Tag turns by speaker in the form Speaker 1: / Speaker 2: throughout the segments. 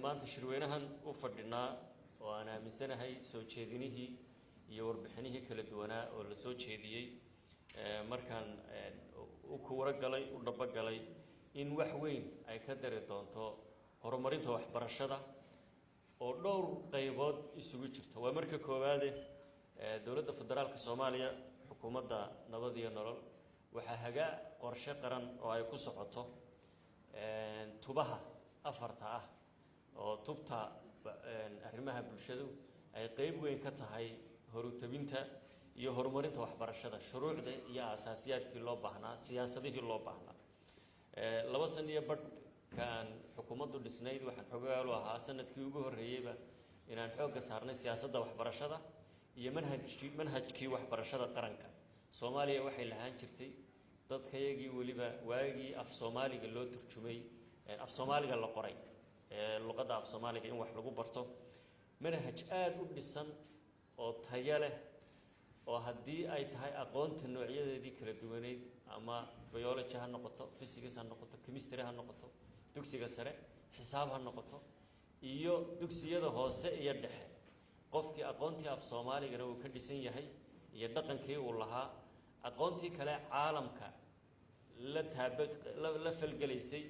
Speaker 1: maanta shirweynahan u fadhinaa oo aan aaminsanahay soo jeedinihii iyo warbixinihii kala duwanaa oo la soo jeediyey markaan u kuwara galay u dhaba galay in wax weyn ay ka dari doonto horumarinta waxbarashada oo dhowr qaybood isugu jirta. waa marka koowaad dowladda federaalka Soomaaliya xukuumadda nabad iyo nolol waxa haga qorshe qaran oo ay ku socoto tubaha afarta ah oo tubta arrimaha bulshadu ay qayb weyn ka tahay horutabinta iyo horumarinta waxbarashada shuruucda iyo asaasiyaadkii loo baahnaa siyaasadihii loo baahnaa. 2 sano iyo badh kan xukuumaddu dhisnayd waxaan xogaal u ahaa sanadkii ugu horeeyayba inaan xoogga saarnay siyaasadda waxbarashada iyo manhajkii waxbarashada qaranka. Soomaaliya waxay lahaan jirtay dadkayagii waliba waagii af Soomaaliga loo turjumay af Soomaaliga la qoray luqadda af Soomaaliga in wax lagu barto manhaj aad u dhisan oo tayo leh oo haddii ay tahay aqoonta noocyadeedii kala duwaneyd ama biology ha noqoto physics ha noqoto chemistry ha noqoto dugsiga sare xisaab ha noqoto iyo dugsiyada hoose iyo dhexe qofkii aqoontii af Soomaaligana uu ka dhisan yahay iyo dhaqankii uu lahaa aqoontii kale caalamka la falgalaysay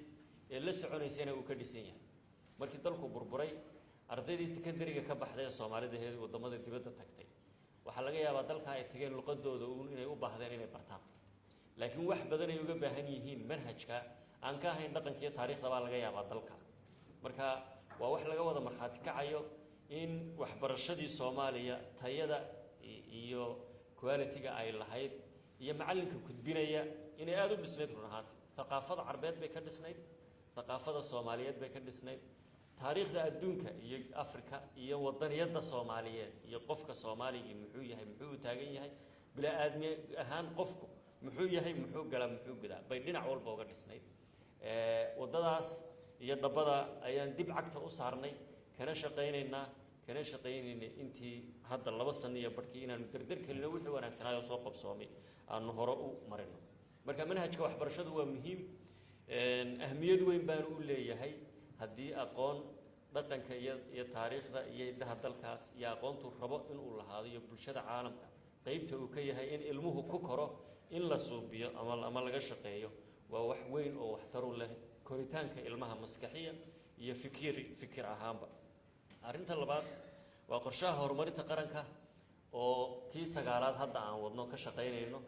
Speaker 1: ee la soconaysayna uu ka dhisan yahay. markii dalku burburay ardaydii secondary-ga ka baxday Soomaalida ee wadamada dibadda tagtay waxa laga yaabaa dalka ay tageen luqadooda inay u baahdeen inay bartaan laakiin wax badan ay uga baahan yihiin manhajka aan ka ahayn dhaqanka iyo taariikhda baa laga yaabaa dalka. marka waa wax laga wada marxaati kacayo in waxbarashadii Soomaaliya tayada iyo quality-ga ay lahayd iyo macalinka gudbinaya inay aad u dhisnayd runaantii. thaqaafada Carbeed bay ka dhisnayd, thaqaafada Soomaaliyeed bay ka dhisnayd, taariikhda adduunka iyo Afrika iyo wadaniyada Soomaaliyeed iyo qofka Soomaaliga muxuu yahay muxuu taagan yahay bila aadmi ahaan qofku muxuu yahay muxuu gala muxuu gudaa bay dhinac walba uga dhisnayd. wadadaas iyo dhabada ayaan dib cagta u saarnay kana shaqeynayna intii hadda 2 sano iyo barkii inaan dardar kalina wixii wanaagsanaayo soo qabsoomay aan hore u marino. marka manhajka waxbarashadu waa muhiim ahmiyad weyn baan u leeyahay haddii aqoon dhaqanka iyo taariikhda iyo idaha dalkaas iyo aqoontu rabo in uu lahaado iyo bulshada caalamka qaybta uu ka yahay in ilmuhu ku koro in la suubiyo ama laga shaqeeyo waa wax weyn oo waxtar u leh koritaanka ilmaha maskaxiya iyo fikir ahaanba. arrinta labaad waa qorshaha horumarinta qaranka oo kii 9aad hadda aan wadno ka shaqeynayno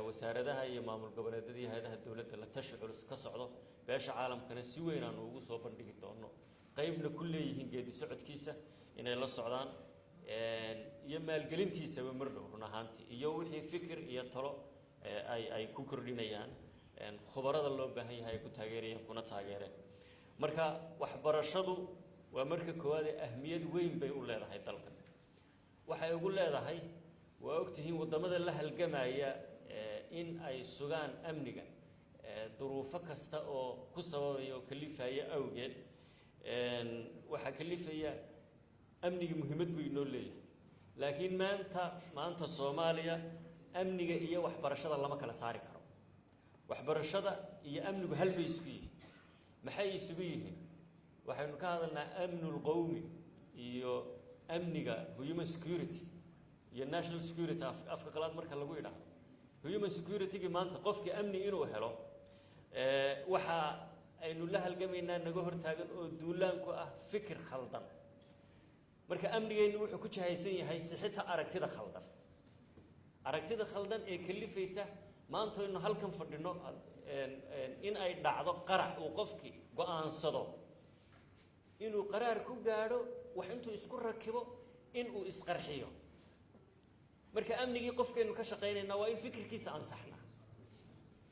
Speaker 1: wasaaradaha iyo maamul goboleedyada iyo hay'adaha dawladda la tashi culus ka socdo beesha caalamkana si weyn aan ugu soo bandhigi doono qaybna ku leeyihiin geedi socodkiisa inay la socdaan iyo maalgelintiisa mar dhow run ahaantii iyo wixii fikir iyo talo ay ku kordhinayaan khubarada loo baahan yahay ay ku taageerayaan kuna taageereen. marka waxbarashadu waa marka koowaad ahmiyad weyn bay u leedahay dalkan. waxay ugu leedahay waa ogtihiin wadamada la halgamaya in ay sugaan amniga duruufo kasta oo ku sababayo kalifaya awgeed waxa kalifaya amniga muhiimad weyn oo leeyahay laakiin maanta Soomaaliya amniga iyo waxbarashada lama kala saari karo. waxbarashada iyo amnigu hal bay isku yihiin. maxay isugu yihiin? waxaynu ka hadalnaa amnul qawmi iyo amniga human security iyo national security afka qalaad marka lagu yiraahdo human security-ga maanta qofkii amni inuu helo waxa aynu la halgamaynaa naga hortaagan oo duulaan ku ah fikir khaldan. marka amnigeenu wuxuu ku jahaysan yahay sixita aragtida khaldan ee kalifaysa maanta inuu halkan fadhino in ay dhacdo qarax uu qofkii go'aansado inuu qaraar ku gaadho wax intuu isku rakibo inuu isqarxiyo. marka amnigii qofkeenu ka shaqeynayna waa in fikirkiisa ansaxna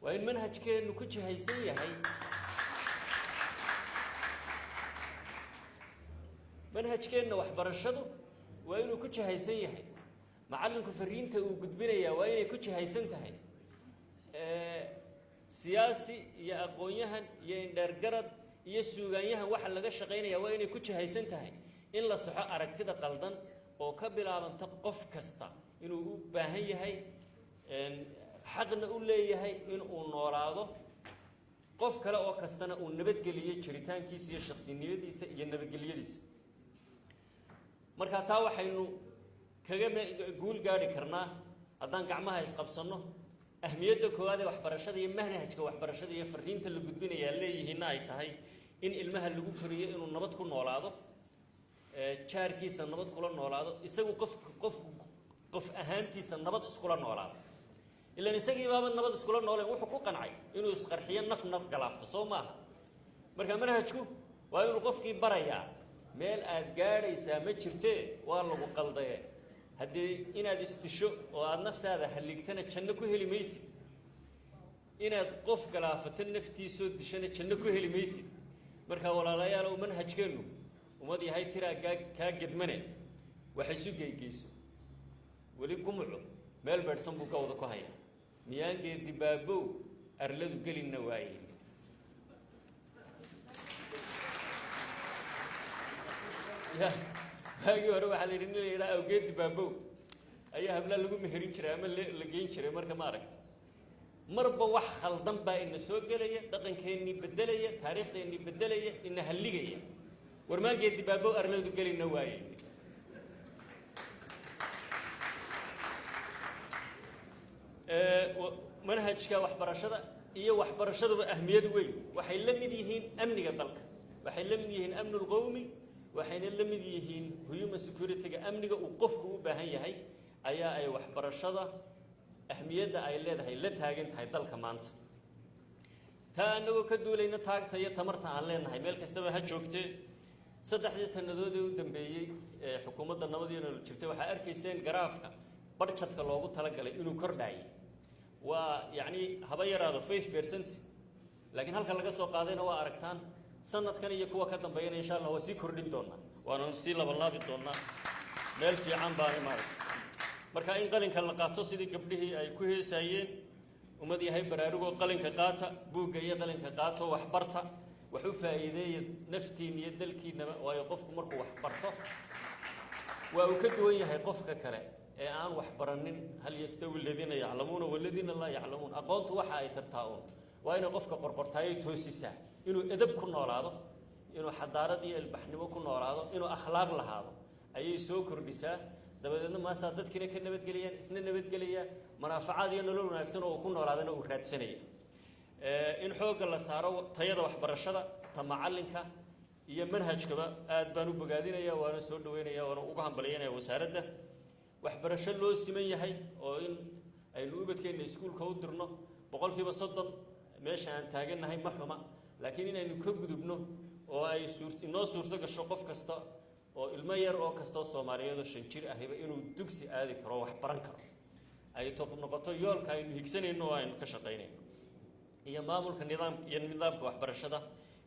Speaker 1: waa in manhajkeenu ku jihaysan yahay manhajkeena waxbarashadu waa inuu ku jihaysan yahay macallinku fariinta uu gudbinaya waa inay ku jihaysan tahay siyaasi iyo aqoonyahan iyo indheergarad iyo suugaanyahan waxa laga shaqeynaya waa inay ku jihaysan tahay in la saxo aragtida qaldan oo ka bilaabanta qof kasta inuu u baahan yahay xaqna u leeyahay in uu noolaado qof kale oo kastana uu nabadgeliyo jiritaankiisa iyo shakhsinimadiisa iyo nabadgelyadiisa marka taa waxaynu kaga guul gaari karnaa haddaan gacmaha isqabsanno ahmiyadda koowaad ee waxbarashada iyo manhajka waxbarashada iyo fariinta la gudbinayaa leeyihiinna ay tahay in ilmaha lagu koriyo inuu nabad ku noolaado jaarkiisa nabad kula noolaado isagu qof ahaantiisa nabad iskula noolaado ilaan isagii baaba nabad iskula nooleen wuxuu ku qancay inuu isqarxiyo naf galaafto soo maaha marka manhajku waa inuu qofkii barayaa meel aad gaadhaysaa ma jirtee waa lagu qaldaye haddii inaad isdisho oo aad naftaada halligtana janno ku heli maysid inaad qof galaafato naftiisoo dishana janno ku heli maysid marka walaalayaal oo manhajkeenu umad yahay tiraa kaa gedmane waxay isu geygeyso weli gumuco meel beedhsan buu ka wada ku hayaa miyaangee dibaabow arladu gelinna waaye ya waagii hore waxaa la yidhi nin la yidhaha awgeed dibaabow ayaa hablaa lagu meherin jiray ama la geyn jiray marka ma aragta marba wax khaldan baa ina soo gelaya dhaqankeennii beddelaya taariikhdeenii beddelaya ina halligaya warmaangee dibaabow arladu gelinna waaye manhajka waxbarashada iyo waxbarashaduba ahmiyad weyn waxay la mid yihiin amniga dalka waxay la mid yihiin amnu lqowmi waxayna la mid yihiin human security-ga amniga uu qofku u baahan yahay ayaa ay waxbarashada ahmiyadda ay leedahay la taagan tahay dalka maanta taa anagoo ka duulayna taagta iyo tamarta aan leenahay meel kastaba ha joogtee 3 sannadood ee u dambeeyey xukuumadda nabadiina jirtay waxaa arkayseen garaafka budgetka loogu talagalay inuu kordhaayay waa yacni haba yaraado 5% laakiin halka laga soo qaadayna waa aragtaan sanadkan iyo kuwa ka dambeeyana insha Allah waa sii kordhin doonaa waana sii labanlaabi doonaa meel fiican baa imaanay marka in qalinka la qaato sidii gabdhihii ay ku heesayeen umad yahay baraarugoo qalinka qaata buugga iyo qalinka qaato wax barta wax u faa'iideeya naftiin iyo dalkiinaba waayo qofku markuu wax barto waa uu ka duwan yahay qofka kale ee aan wax baranin hal yastawi alladina yaclamuuna walladina laa yaclamuun aqoontu waxa ay tartaa uun waa inay qofka qorqortaayo toosisaa inuu edab ku noolaado inuu xadaarad iyo ilbaxnimo ku noolaado inuu akhlaaq lahaado ayay soo kordhisaa dabadeedna maasaa dadkiina ka nabadgeliyaan isna nabadgelaya manaafacaad iyo nolol wanaagsan oo ku noolaadana uu raadsanaya in xoogga la saaro tayada waxbarashada ta macalinka iyo manhajkaba aad baan u bogaadinaya waana soo dhaweynaya waana ugu hambalyeynaya wasaaradda waxbarasho loo siman yahay oo in aynu ubadkeena iskuulka u dirno 30% meesha aan taagannahay ma xuma laakiin inaynu ka gudubno oo ay inoo suurto gasho qof kasta oo ilmo yar oo kasta Soomaaliyeed oo 5 jir ahiba inuu dugsi aadi karo wax baran karo ay noqoto yoolka aynu higsanayno oo aynu ka shaqaynayno iyo maamulka nidaamka waxbarashada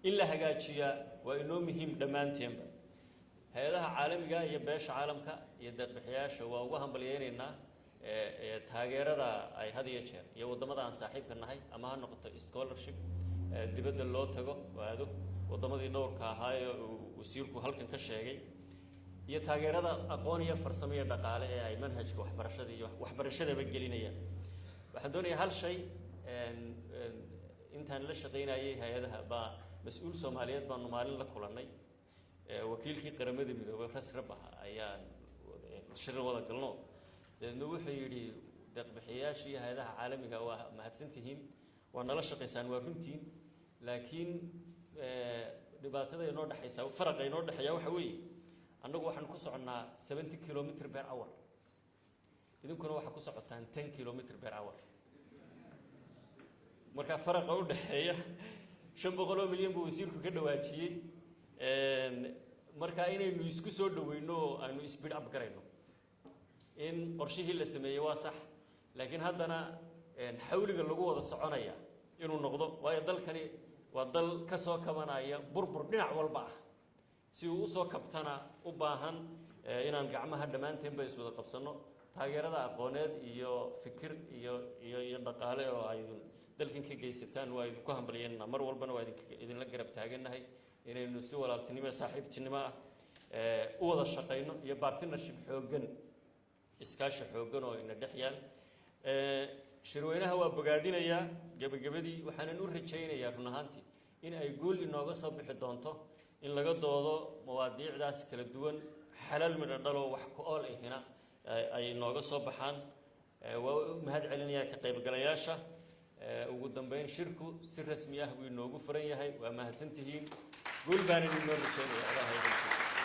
Speaker 1: in la hagaajiyaa waa inoo muhiim dhammaanteenba hay'adaha caalamiga iyo beesha caalamka iyo dadbixiyaasha waa uga hambalyeynaa taageerada ay had iyo jeer iyo wadamada aan saaxiibka nahay ama ha noqoto scholarship dibadda loo tago waado wadamadii dhowrka ahaa ee wasiirku halkan ka sheegay iyo taageerada aqoon iyo farsamo iyo dhaqaale ee ay manhajka waxbarashada iyo waxbarashadaba gelinayaan waxaan doonayaa hal shay intaan la shaqaynayay hay'adaha baa mas'uul Soomaaliyeed baan maalin la kulanay wakiilkii qaramada midoobay rasraba ayaa shir wada galno dadna wuxuu yiri deeq-bixiyaashii hay'adaha caalamiga waa mahadsantihiin waa nala shaqaysaan waa runtiin laakiin dhibaatada inoo dhaxaysa farqa inoo dhaxaya waxa weeye annagu waxaan ku soconaa 70 km/h idinkuna waxa ku socotaan 10 km/h marka farqa u dhaxeeya 500 milyan buu wasiirku ka dhawaajiyay marka inaynu isku soo dhaweyno aanu speed up garayno in qorshihii la sameeyay waa sax laakiin haddana xawliga lagu wada soconaya inuu noqdo waayo dalkani waa dal ka soo kabanaya burbur dhinac walba ah si uu soo kabtana u baahan inaan gacmaha dhamaanteedba is wada qabsano taageerada aqooneed iyo fikir iyo dhaqaale oo ay dalkan ka geysataan waa idinku hambalyeynaa mar walbana waa idinla garab taaganahay inaynu si walaaltinimo saaxiibtinimo u wada shaqeyno iyo partnership xooggan iskaashi xooggan oo ina dhex yaal shirweynaha waa bogaadinayaa gabagabadii waxaanan u rajaynayaa run ahaantii in ay guul inooga soo bixi doonto in laga doodo mawaadiicdaas kala duwan xalal midho dhalo wax ku ool ahina ay inooga soo baxaan waa u mahad celinayaa ka qaybgalayaasha ugu dambeyn shirku si rasmi ah buu inoogu furan yahay waa mahadsantihiin guul baanan inoo rajaynayaa